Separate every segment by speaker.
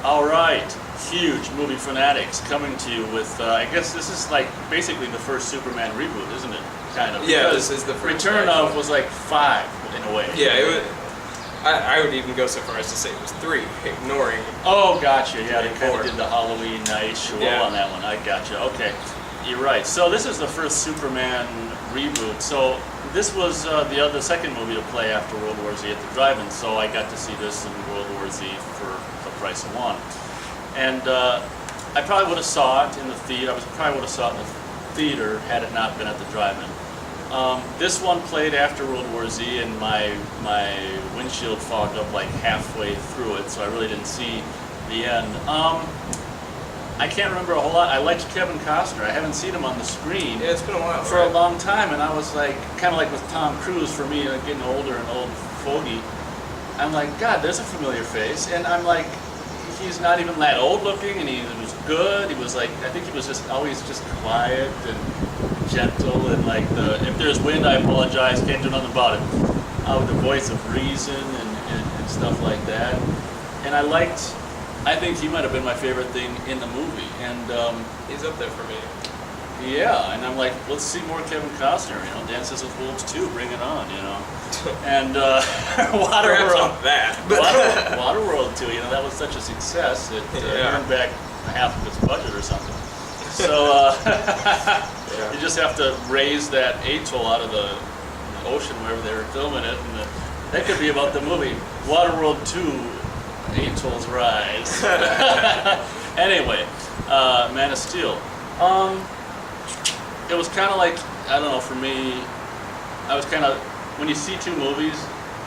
Speaker 1: All right, huge movie fanatics coming to you with, I guess this is like basically the first Superman reboot, isn't it? Kind of.
Speaker 2: Yeah,
Speaker 1: Because
Speaker 2: this is the first.
Speaker 1: Return of was like 5 in a way.
Speaker 2: Yeah, it was. I would even go so far as to say it was 3, ignoring.
Speaker 1: Oh, gotcha. Yeah, they kind
Speaker 2: 4.
Speaker 1: of did the Halloween night show
Speaker 2: Yeah.
Speaker 1: on that one. I gotcha. Okay, you're right. So this is the first Superman reboot. So this was the second movie to play after World War Z at the drive-in. So I got to see this in World War Z for the price of one. And I probably would have saw it in the theater. Probably would have saw it in the theater had it not been at the drive-in. This one played after World War Z, and my windshield fogged up like halfway through it, so I really didn't see the end. I can't remember a whole lot. I liked Kevin Costner. I haven't seen him on the screen
Speaker 2: Yeah, it's been a while.
Speaker 1: for a long time, and I was like, kind of like with Tom Cruise for me, like getting older and old fogey. I'm like, God, there's a familiar face, and I'm like, he's not even that old looking, and he was good. He was like, I think he was just always just quiet and gentle, and like if there's wind, I apologize, can't do nothing about it. With the voice of reason and stuff like that. And I think he might have been my favorite thing in the movie. And
Speaker 2: He's up there for me.
Speaker 1: yeah, and I'm like, let's see more Kevin Costner, you know, Dances with Wolves 2, bring it on, you know. And
Speaker 2: Perhaps
Speaker 1: Waterworld.
Speaker 2: not that, but
Speaker 1: Waterworld 2, you know, that was such a success, it
Speaker 2: Yeah.
Speaker 1: earned back half of its budget or something. So
Speaker 2: Yeah.
Speaker 1: you just have to raise that atoll out of the ocean wherever they were filming it, and that could be about the movie. Waterworld 2, Atolls Rise. Anyway, Man of Steel. It was kind of like, I don't know, for me, I was kind of, when you see two movies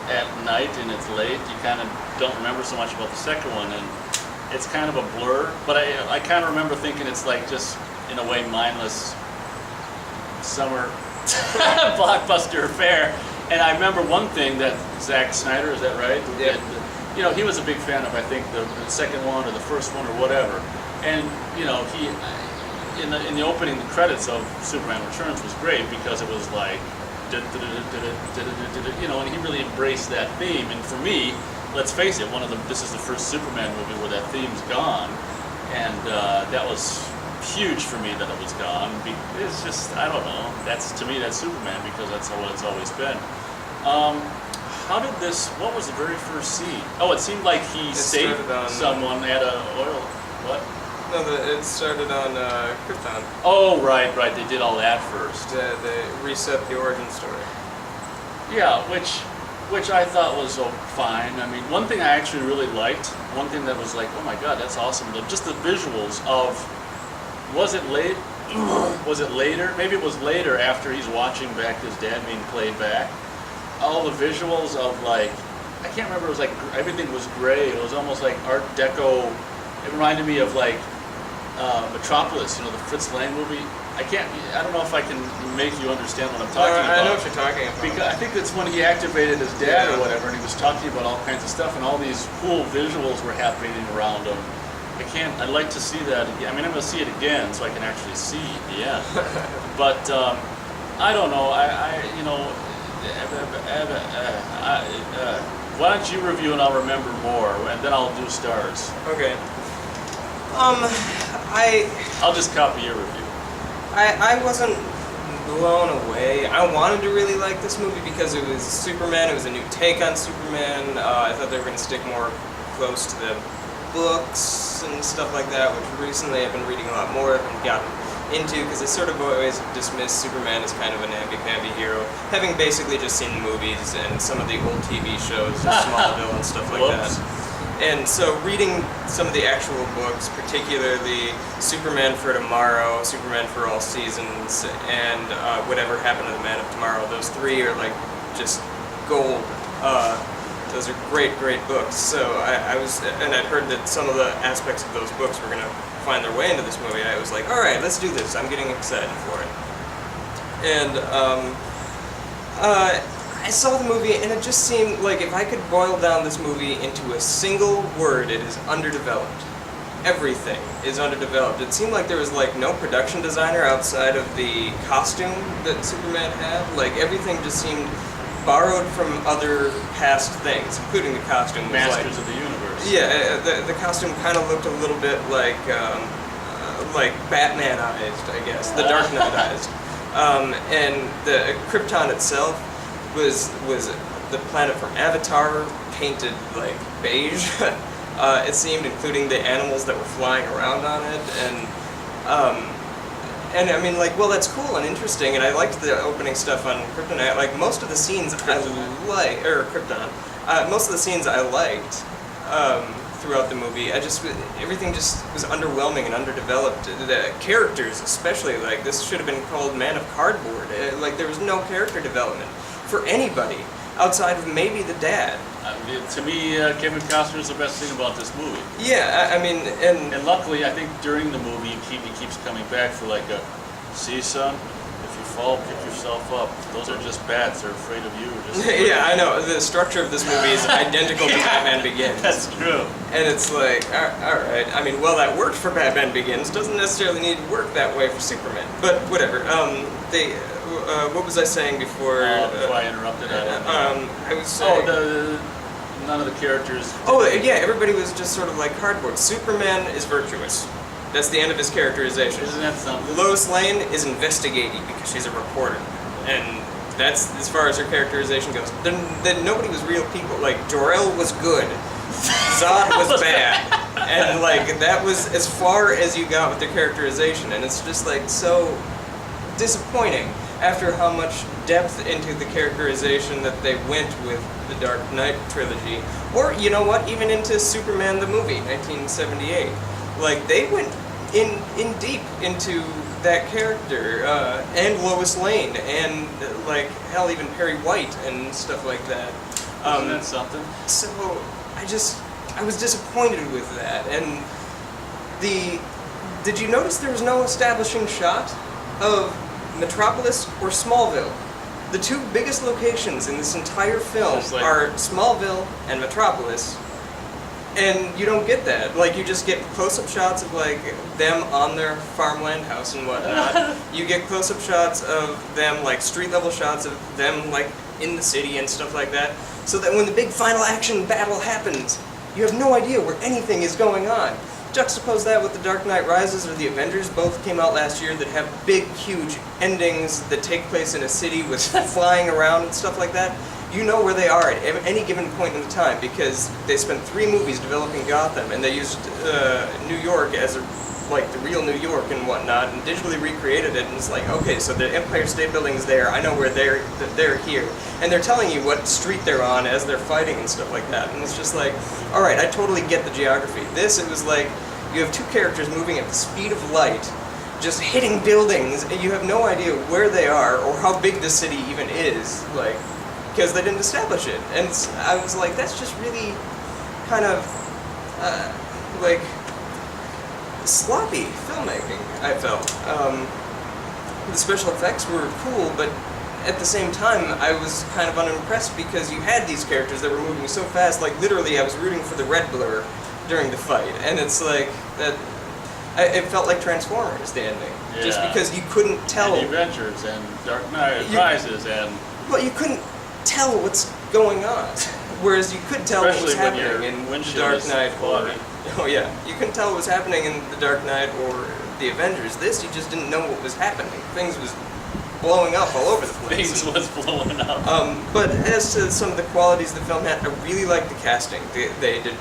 Speaker 1: at night and it's late, you kind of don't remember so much about the second one, and it's kind of a blur, but I kind of remember thinking it's like just, in a way, mindless summer blockbuster affair. And I remember one thing that Zack Snyder, is that right?
Speaker 2: Yeah.
Speaker 1: You know, he was a big fan of, I think, the second one or the first one or whatever. And, you know, he, in the opening, the credits of Superman Returns was great because it was like, you know, and he really embraced that theme. And for me, let's face it, this is the first Superman movie where that theme's gone. And that was huge for me that it was gone. It's just, I don't know, to me that's Superman because that's what it's always been. What was the very first scene? Oh, it seemed like he saved someone at a oil, what?
Speaker 2: No, it started on Krypton.
Speaker 1: Oh, right, they did all that first.
Speaker 2: They reset the origin story.
Speaker 1: Yeah, which I thought was fine. I mean, one thing I actually really liked, one thing that was like, oh my god, that's awesome, just the visuals of, was it late? Was it later? Maybe it was later after he's watching back his dad being played back. All the visuals of like, I can't remember, it was like, everything was gray. It was almost like Art Deco. It reminded me of like Metropolis, you know, the Fritz Lang movie. I don't know if I can make you understand what I'm talking about.
Speaker 2: I know what you're talking about.
Speaker 1: Because I think that's when he activated his dad or whatever, and he was talking about all kinds of stuff, and all these cool visuals were happening around him. I'd like to see that again. I mean, I'm going to see it again so I can actually see the end. But I don't know. Why don't you review and I'll remember more, and then I'll do stars.
Speaker 2: Okay.
Speaker 1: I'll just copy your review.
Speaker 2: I wasn't blown away. I wanted to really like this movie because it was Superman. It was a new take on Superman. I thought they were going to stick more close to the books and stuff like that, which recently I've been reading a lot more of and gotten into, because I sort of always dismissed Superman as kind of a namby-pamby hero, having basically just seen the movies and some of the old TV shows, Smallville and stuff like that. And so reading some of the actual books, particularly Superman for Tomorrow, Superman for All Seasons, and Whatever Happened to the Man of Tomorrow, those three are like just gold. Those are great, great books. So I'd heard that some of the aspects of those books were going to find their way into this movie. I was like, all right, let's do this. I'm getting excited for it. And I saw the movie, and it just seemed like if I could boil down this movie into a single word, it is underdeveloped. Everything is underdeveloped. It seemed like there was like no production designer outside of the costume that Superman had. Like everything just seemed borrowed from other past things, including the costume.
Speaker 1: Masters of the Universe.
Speaker 2: Yeah, the costume kind of looked a little bit like Batman-ized, I guess, the Dark Knight-ized. And the Krypton itself was the planet from Avatar, painted like beige. It seemed, including the animals that were flying around on it, and I mean, like, well, that's cool and interesting, and I liked the opening stuff on Kryptonite. Like, most of the scenes Krypton. Most of the scenes I liked throughout the movie. Everything just was underwhelming and underdeveloped. The characters, especially, like, this should have been called Man of Cardboard. Like, there was no character development for anybody outside of maybe the dad.
Speaker 1: To me, Kevin Costner is the best thing about this movie.
Speaker 2: Yeah, I mean,
Speaker 1: And luckily, I think during the movie, he keeps coming back for like a, see, son, if you fall, pick yourself up. Those are just bats. They're afraid of you.
Speaker 2: yeah, I know. The structure of this movie is identical to Batman Begins.
Speaker 1: That's true.
Speaker 2: And it's like, all right. I mean, well, that worked for Batman Begins. Doesn't necessarily need to work that way for Superman. But whatever. What was I saying before?
Speaker 1: Before I interrupted, I don't know.
Speaker 2: I was saying...
Speaker 1: None of the characters...
Speaker 2: Oh, yeah, everybody was just sort of like cardboard. Superman is virtuous. That's the end of his characterization.
Speaker 1: Isn't that something?
Speaker 2: Lois Lane is investigating because she's a reporter. And that's as far as her characterization goes. Then nobody was real people. Like, Jor-El was good. Zod was bad. And, like, that was as far as you got with their characterization. And it's just, like, so disappointing after how much depth into the characterization that they went with the Dark Knight trilogy, or, you know what, even into Superman the movie, 1978. Like, they went in deep into that character, and Lois Lane, and, like, hell, even Perry White and stuff like that.
Speaker 1: Isn't that something?
Speaker 2: So, I was disappointed with that, and did you notice there was no establishing shot of Metropolis or Smallville? The two biggest locations in this entire film are Smallville and Metropolis, and you don't get that. Like, you just get close-up shots of, like, them on their farmland house and whatnot. You get close-up shots of them, like, street-level shots of them, like, in the city and stuff like that, so that when the big final action battle happens, you have no idea where anything is going on. Juxtapose that with The Dark Knight Rises or The Avengers, both came out last year, that have big, huge endings that take place in a city with flying around and stuff like that. You know where they are at any given point in the time, because they spent 3 movies developing Gotham, and they used New York as like the real New York and whatnot, and digitally recreated it, and it's like, okay, so the Empire State Building is there, I know where they're here, and they're telling you what street they're on as they're fighting and stuff like that, and it's just like, alright, I totally get the geography. This, it was like, you have 2 characters moving at the speed of light, just hitting buildings, and you have no idea where they are, or how big the city even is, like, because they didn't establish it, and I was like, that's just really kind of, like, sloppy filmmaking, I felt. The special effects were cool, but at the same time, I was kind of unimpressed because you had these characters that were moving so fast, like literally I was rooting for the red blur during the fight, and it's like, it felt like Transformers, the ending.
Speaker 1: Yeah.
Speaker 2: Just because you couldn't tell...
Speaker 1: And The Avengers, and Dark Knight Rises, and...
Speaker 2: Well, you couldn't tell what's going on, whereas you could tell what was
Speaker 1: Especially when
Speaker 2: happening
Speaker 1: your
Speaker 2: in
Speaker 1: windshield
Speaker 2: The Dark
Speaker 1: is
Speaker 2: Knight or...
Speaker 1: foggy.
Speaker 2: Oh yeah, you couldn't tell what was happening in The Dark Knight or The Avengers. This, you just didn't know what was happening. Things was blowing up all over the place.
Speaker 1: Things was blowing up.
Speaker 2: But as to some of the qualities the film had, I really liked the casting. They did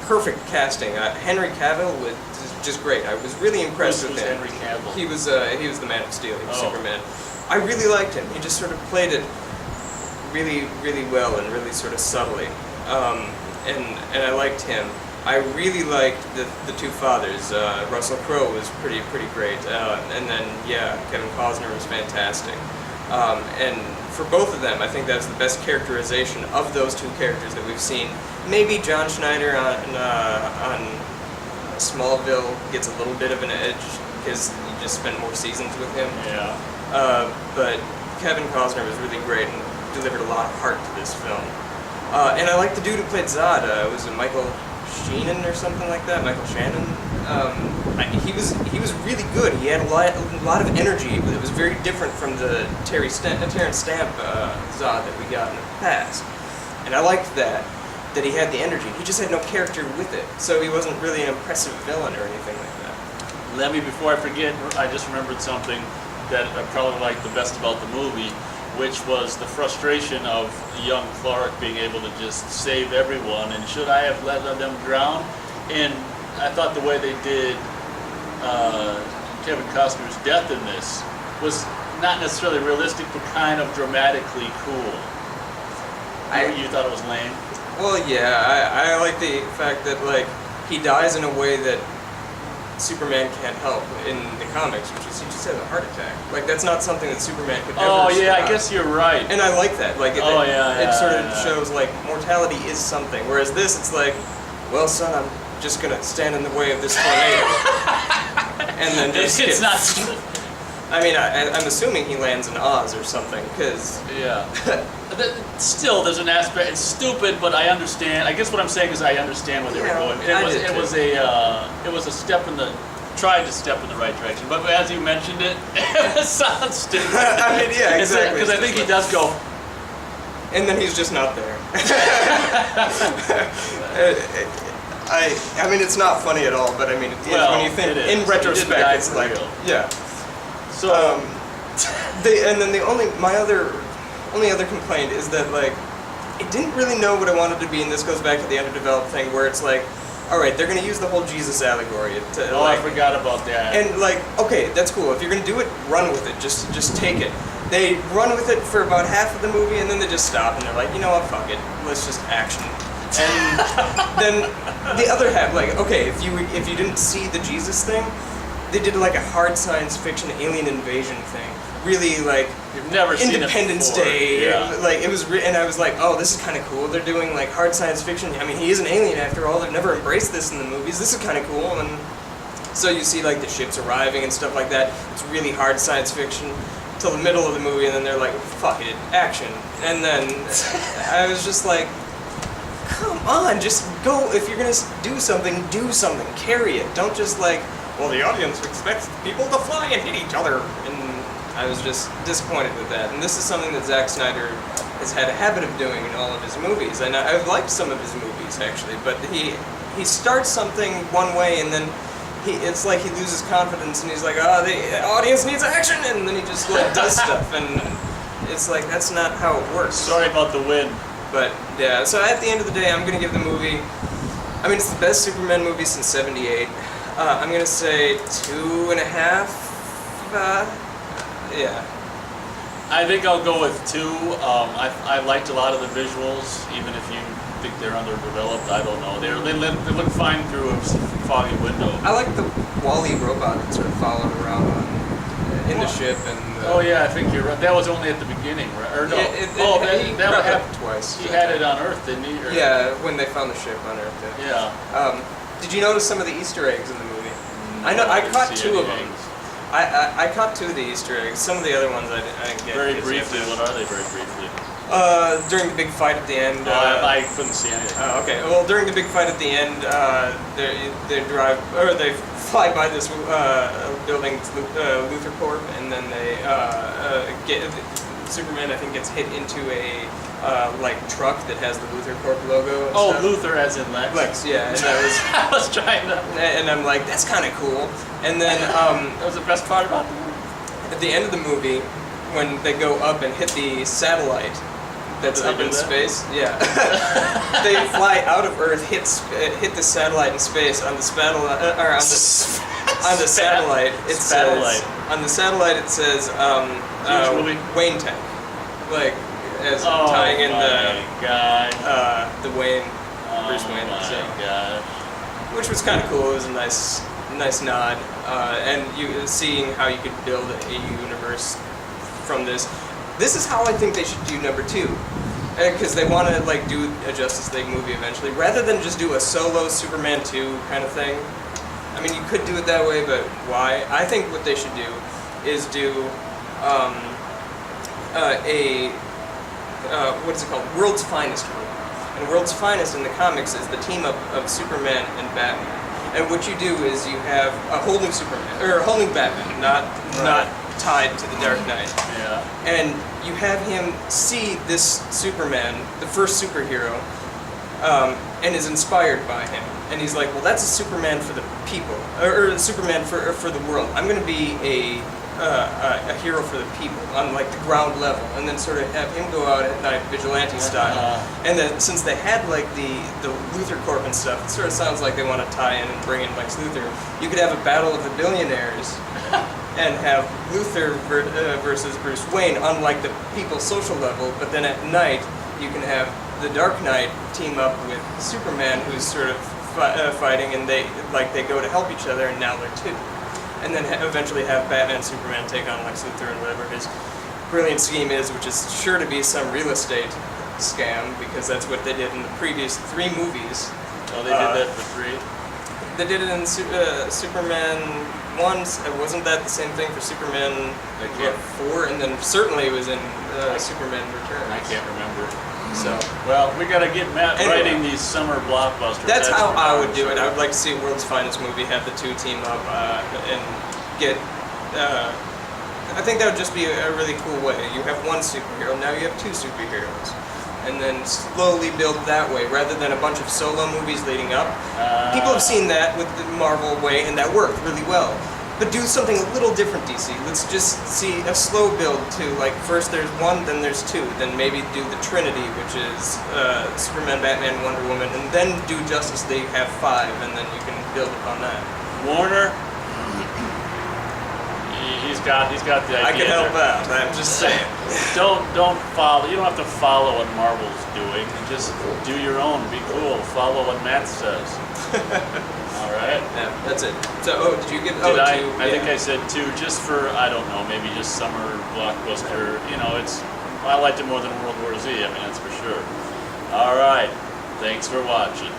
Speaker 2: perfect casting. Henry Cavill was just great. I was really impressed with him.
Speaker 1: Henry Cavill?
Speaker 2: He was the Man of Steel. He was Superman. I really liked him. He just sort of played it really, really well and really sort of subtly. And I liked him. I really liked the 2 fathers. Russell Crowe was pretty great, and then yeah, Kevin Costner was fantastic. And for both of them, I think that's the best characterization of those 2 characters that we've seen. Maybe John Schneider on Smallville gets a little bit of an edge because you just spent more seasons with him.
Speaker 1: Yeah.
Speaker 2: But Kevin Costner was really great and delivered a lot of heart to this film. And I like the dude who played Zod. Was it Michael Sheenan or something like that? Michael Shannon? He was really good. He had a lot of energy. It was very different from the Terrence Stamp Zod that we got in the past. And I liked that. that he had the energy. He just had no character with it, so he wasn't really an impressive villain or anything like that.
Speaker 1: Let me, before I forget, I just remembered something that I probably liked the best about the movie, which was the frustration of young Clark being able to just save everyone, and should I have let them drown? And I thought the way they did Kevin Costner's death in this was not necessarily realistic, but kind of dramatically cool. You thought it was lame?
Speaker 2: Well, yeah, I like the fact that like he dies in a way that Superman can't help in the comics, which is he just has a heart attack. Like that's not something that Superman could ever
Speaker 1: Oh yeah,
Speaker 2: stop.
Speaker 1: I guess you're right.
Speaker 2: And I like that. Like it sort of
Speaker 1: yeah.
Speaker 2: shows like mortality is something. Whereas this, it's like, well, son, I'm just gonna stand in the way of this tornado, and then just
Speaker 1: It's
Speaker 2: get-
Speaker 1: not.
Speaker 2: I mean, I'm assuming he lands in Oz or something, because
Speaker 1: Yeah. Still, there's an aspect. It's stupid, but I understand. I guess what I'm saying is I understand where they were
Speaker 2: Yeah,
Speaker 1: going.
Speaker 2: I did
Speaker 1: It was a step in the tried to step in the right direction. But as you mentioned it, it sounds stupid.
Speaker 2: I mean, yeah, exactly.
Speaker 1: Because I think he does go.
Speaker 2: and then he's just not there. I mean, it's not funny at all, but I mean,
Speaker 1: Well,
Speaker 2: when you think
Speaker 1: it is.
Speaker 2: in
Speaker 1: He didn't die
Speaker 2: retrospect, it's
Speaker 1: for
Speaker 2: like,
Speaker 1: real.
Speaker 2: yeah.
Speaker 1: So
Speaker 2: And then my only other complaint is that like it didn't really know what I wanted to be, and this goes back to the underdeveloped thing where it's like, all right, they're gonna use the whole Jesus allegory to
Speaker 1: I
Speaker 2: like,
Speaker 1: forgot about that.
Speaker 2: and like, okay, that's cool. If you're gonna do it, run with it. Just take it. They run with it for about half of the movie, and then they just stop, and they're like, you know what, fuck it, let's just action. And then the other half, like, okay, if you didn't see the Jesus thing, they did like a hard science fiction alien invasion thing. Really like
Speaker 1: You've never seen it
Speaker 2: Independence
Speaker 1: before.
Speaker 2: Day.
Speaker 1: Yeah.
Speaker 2: Like it was, and I was like, oh, this is kind of cool. They're doing like hard science fiction. I mean, he is an alien after all. They've never embraced this in the movies. This is kind of cool. And so you see like the ships arriving and stuff like that. It's really hard science fiction till the middle of the movie, and then they're like, fuck it, action. And then I was just like, come on, just go. If you're gonna do something. Carry it. Don't just like, well, the audience expects people to fly and hit each other. And I was just disappointed with that. And this is something that Zack Snyder has had a habit of doing in all of his movies. And I've liked some of his movies actually, but he starts something one way, and then it's like he loses confidence, and he's like, oh, the audience needs action, and then he just like does stuff, and it's like that's not how it works.
Speaker 1: Sorry about the wind.
Speaker 2: But yeah, so at the end of the day, I'm gonna give the movie. I mean, it's the best Superman movie since '78. I'm gonna say 2.5. Yeah.
Speaker 1: I think I'll go with 2. I liked a lot of the visuals, even if you think they're underdeveloped. I don't know. They look fine through a foggy window.
Speaker 2: I like the Wall-E robot that sort of followed around in the ship and.
Speaker 1: Oh yeah, I think you're right. That was only at the beginning, right? Or no?
Speaker 2: He
Speaker 1: that
Speaker 2: cropped
Speaker 1: happened
Speaker 2: up twice.
Speaker 1: He had it on Earth, didn't he? Or-
Speaker 2: Yeah, when they found the ship on Earth.
Speaker 1: Yeah.
Speaker 2: Did you notice some of the Easter eggs in the movie? I
Speaker 1: didn't
Speaker 2: caught
Speaker 1: see
Speaker 2: 2
Speaker 1: any
Speaker 2: of them.
Speaker 1: eggs.
Speaker 2: I caught 2 of the Easter eggs. Some of the other ones I didn't get.
Speaker 1: Very
Speaker 2: because
Speaker 1: briefly,
Speaker 2: you have
Speaker 1: what are they? Very briefly.
Speaker 2: to- during the big fight at the end.
Speaker 1: I couldn't see anything.
Speaker 2: Okay. Well, during the big fight at the end, they fly by this building, Luthor Corp, and then they Superman, I think, gets hit into a like truck that has the Luthor Corp logo. And
Speaker 1: Oh,
Speaker 2: stuff.
Speaker 1: Luther as in Lex.
Speaker 2: Lex, yeah, and that was.
Speaker 1: I was trying to.
Speaker 2: And I'm like, that's kind of cool. And then
Speaker 1: That was the best part about the movie.
Speaker 2: at the end of the movie, when they go up and hit the satellite that's
Speaker 1: Did they
Speaker 2: up
Speaker 1: do
Speaker 2: in
Speaker 1: that?
Speaker 2: space, yeah, they fly out of Earth, hit the satellite in space on the on the satellite. It
Speaker 1: Satellite.
Speaker 2: says on the satellite it says
Speaker 1: Huge movie.
Speaker 2: Wayne Tank, like as
Speaker 1: Oh
Speaker 2: tying in
Speaker 1: my God.
Speaker 2: the Wayne Bruce Wayne.
Speaker 1: Oh
Speaker 2: So.
Speaker 1: my God.
Speaker 2: Which was kind of cool. It was a nice nod, and you seeing how you could build a universe from this. This is how I think they should do number 2, because they want to like do a Justice League movie eventually, rather than just do a solo Superman 2 kind of thing. I mean, you could do it that way, but why? I think what they should do is do what is it called? World's Finest movie. And World's Finest in the comics is the team up of Superman and Batman. And what you do is you have a whole new Superman, or a whole new Batman, not tied to the Dark Knight.
Speaker 1: Yeah.
Speaker 2: And you have him see this Superman, the first superhero, and is inspired by him. And he's like, well, that's a Superman for the people, or a Superman for the world. I'm going to be a hero for the people on like the ground level, and then sort of have him go out at night vigilante style. And then since they had like the Luthor Corp and stuff, it sort of sounds like they want to tie in and bring in Lex Luthor. You could have a battle of the billionaires and have Luthor versus Bruce Wayne on like the people's social level, but then at night you can have the Dark Knight team up with Superman, who's sort of fighting, and they go to help each other, and now they're two. And then eventually have Batman and Superman take on Lex Luthor and whatever his brilliant scheme is, which is sure to be some real estate scam, because that's what they did in the previous 3 movies.
Speaker 1: Oh, they did that for 3?
Speaker 2: They did it in Superman 1. Wasn't that the same thing for Superman 4? And then certainly it was in Superman Returns.
Speaker 1: I can't remember.
Speaker 2: So,
Speaker 1: well, we got to get Matt
Speaker 2: Anyway.
Speaker 1: writing these summer blockbusters.
Speaker 2: that's how
Speaker 1: for
Speaker 2: I
Speaker 1: darn
Speaker 2: would do it. I
Speaker 1: sure.
Speaker 2: would like to see a World's Finest movie, have the 2 team up, and get... I think that would just be a really cool way. You have 1 superhero, now you have 2 superheroes. And then slowly build that way, rather than a bunch of solo movies leading up. People have seen that with the Marvel way, and that worked really well. But do something a little different, DC. Let's just see a slow build to, like, first there's 1, then there's 2, then maybe do the Trinity, which is Superman, Batman, Wonder Woman, and then do Justice League, have 5, and then you can build upon that.
Speaker 1: Warner, he's got the idea.
Speaker 2: I can help
Speaker 1: there.
Speaker 2: out, I'm just saying.
Speaker 1: Don't follow. You don't have to follow what Marvel's doing. Just do your own. Be cool. Follow what Matt says. All right.
Speaker 2: Yeah, that's it. So, did you give...
Speaker 1: Did I?
Speaker 2: 2,
Speaker 1: I think I said 2, just for, I don't know, maybe just summer blockbuster. You know, I liked it more than World War Z. I mean, that's for sure. All right. Thanks for watching.